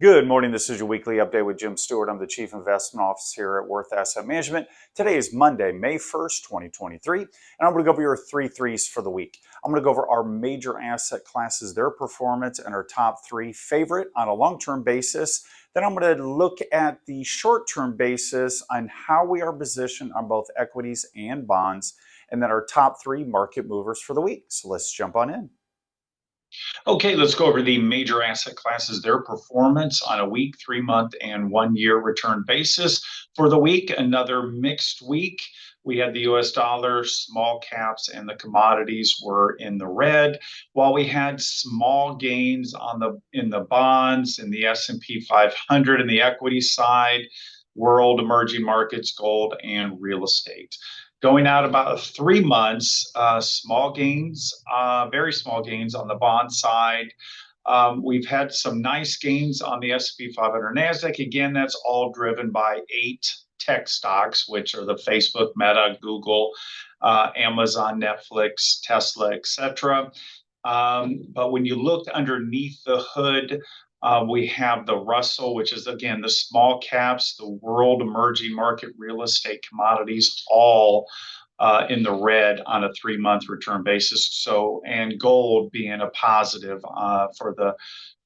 Good morning. This is your weekly update with Jim Stewart. I'm the Chief Investment Officer here at Worth Asset Management. Today is Monday, May 1st, 2023, and I'm going to go over your three threes for the week. I'm going to go over our major asset classes, their performance, and our top three favorite on a long-term basis. Then I'm going to look at the short-term basis on how we are positioned on both equities and bonds, and then our top three market movers for the week. So let's jump on in. Okay, let's go over the major asset classes, their performance on a week, 3-month, and 1-year return basis. For the week, another mixed week. We had the US dollar, small caps, and the commodities were in the red, while we had small gains in the bonds, in the S&P 500, in the equity side, world emerging markets, gold, and real estate. Going out about 3 months, small gains, very small gains on the bond side. We've had some nice gains on the S&P 500 NASDAQ. Again, that's all driven by 8 tech stocks, which are the Facebook, Meta, Google, Amazon, Netflix, Tesla, etc. But when you look underneath the hood, we have the Russell, which is, again, the small caps, the world emerging market, real estate, commodities, all in the red on a 3-month return basis. So, and gold being a positive for the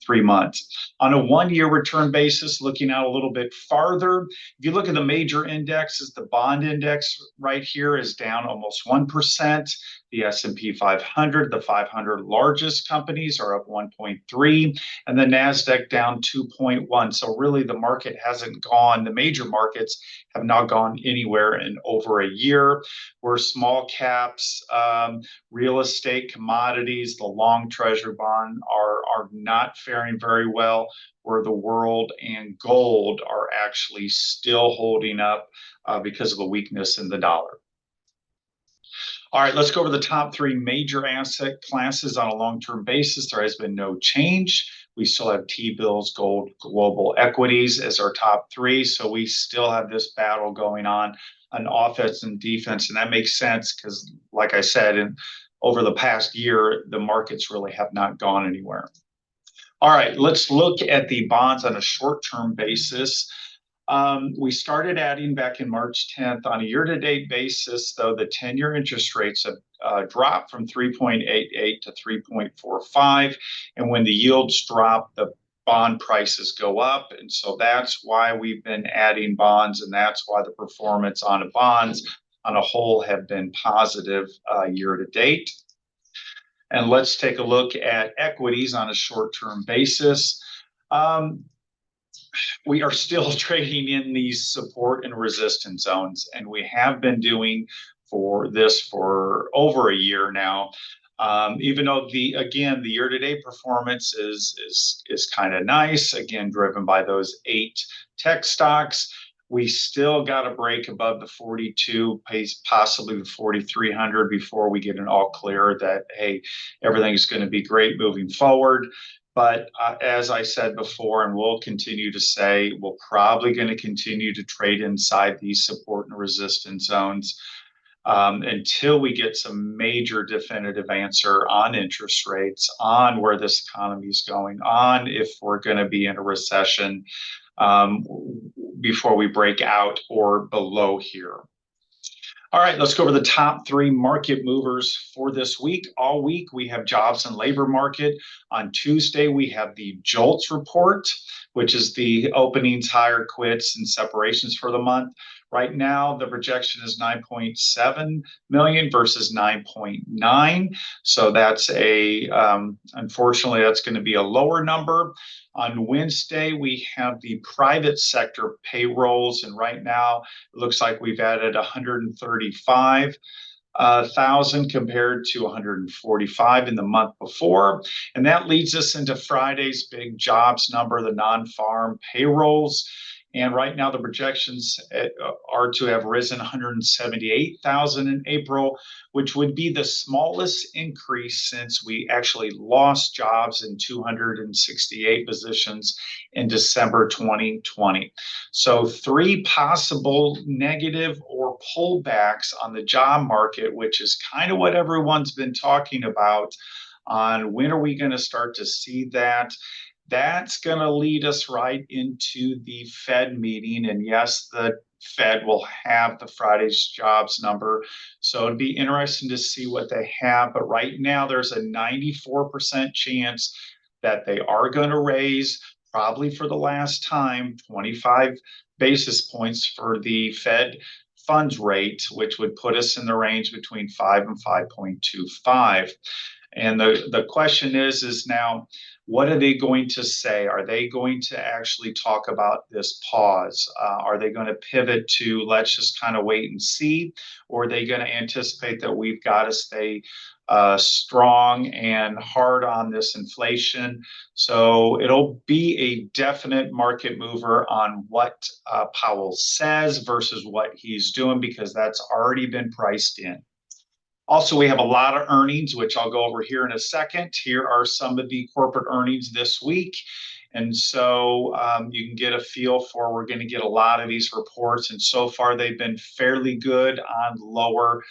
3 months. On a 1-year return basis, looking out a little bit farther, if you look at the major indexes, the bond index right here is down almost 1%. The S&P 500, the 500 largest companies, are up 1.3, and the NASDAQ down 2.1. So really the market hasn't gone, the major markets have not gone anywhere in over a year. Where small caps, real estate, commodities, the long treasury bond are not faring very well, where the world and gold are actually still holding up because of the weakness in the dollar. All right, let's go over the top 3 major asset classes on a long-term basis. There has been no change. We still have T-bills, gold, global equities as our top 3. So we still have this battle going on offense and defense. And that makes sense because, like I said, over the past year, the markets really have not gone anywhere. All right, let's look at the bonds on a short-term basis. We started adding back in March 10th. On a year-to-date basis, though, the 10-year interest rates have dropped from 3.88 to 3.45. And when the yields drop, the bond prices go up. And so that's why we've been adding bonds, and that's why the performance on the bonds on a whole have been positive year-to-date. And let's take a look at equities on a short-term basis. We are still trading in these support and resistance zones, and we have been doing for over a year now. Even though the year-to-date performance is kind of nice, again driven by those 8 tech stocks. We still got to break above the 42, possibly the 4,300 before we get an all clear that, hey, everything's going to be great moving forward. But as I said before, and we'll continue to say, we're probably going to continue to trade inside these support and resistance zones until we get some major definitive answer on interest rates, on where this economy is going, on if we're going to be in a recession before we break out or below here. All right, let's go over the top 3 market movers for this week. All week, we have jobs and labor market. On Tuesday, we have the JOLTS report, which is the openings, hire, quits, and separations for the month. Right now, the projection is 9.7 million versus 9.9. So that's unfortunately, that's going to be a lower number. On Wednesday, we have the private sector payrolls, and right now it looks like we've added 135,000 compared to 145 in the month before. And that leads us into Friday's big jobs number, the non-farm payrolls. And right now the projections are to have risen 178,000 in April, which would be the smallest increase since we actually lost jobs in 268 positions in December 2020. So 3 possible negative or pullbacks on the job market, which is kind of what everyone's been talking about on when are we going to start to see that. That's going to lead us right into the Fed meeting. And yes, the Fed will have the Friday's jobs number. So it'd be interesting to see what they have. But right now, there's a 94% chance that they are going to raise, probably for the last time, 25 basis points for the Fed funds rate, which would put us in the range between 5 and 5.25. And the question is now, what are they going to say? Are they going to actually talk about this pause? Are they going to pivot to let's just kind of wait and see? Or are they going to anticipate that we've got to stay strong and hard on this inflation? So it'll be a definite market mover on what Powell says versus what he's doing, because that's already been priced in. Also, we have a lot of earnings, which I'll go over here in a second. Here are some of the corporate earnings this week. And so you can get a feel for, we're going to get a lot of these reports. And so far, they've been fairly good on lower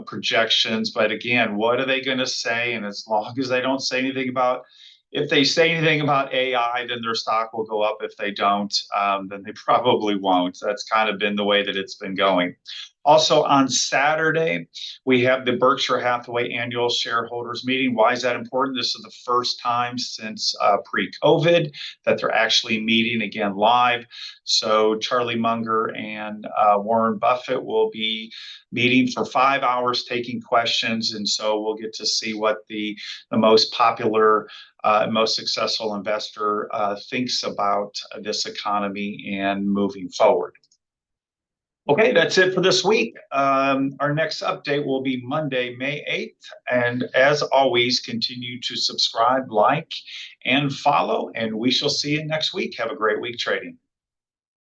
projections. But again, what are they going to say? And as long as they don't say anything about, if they say anything about AI, then their stock will go up. If they don't, then they probably won't. That's kind of been the way that it's been going. Also on Saturday, we have the Berkshire Hathaway annual shareholders meeting. Why is that important? This is the first time since pre-COVID that they're actually meeting again live. So Charlie Munger and Warren Buffett will be meeting for 5 hours taking questions. And so we'll get to see what the most popular, most successful investor thinks about this economy and moving forward. Okay, that's it for this week. Our next update will be Monday, May 8th. And as always, continue to subscribe, like, and follow. And we shall see you next week. Have a great week trading.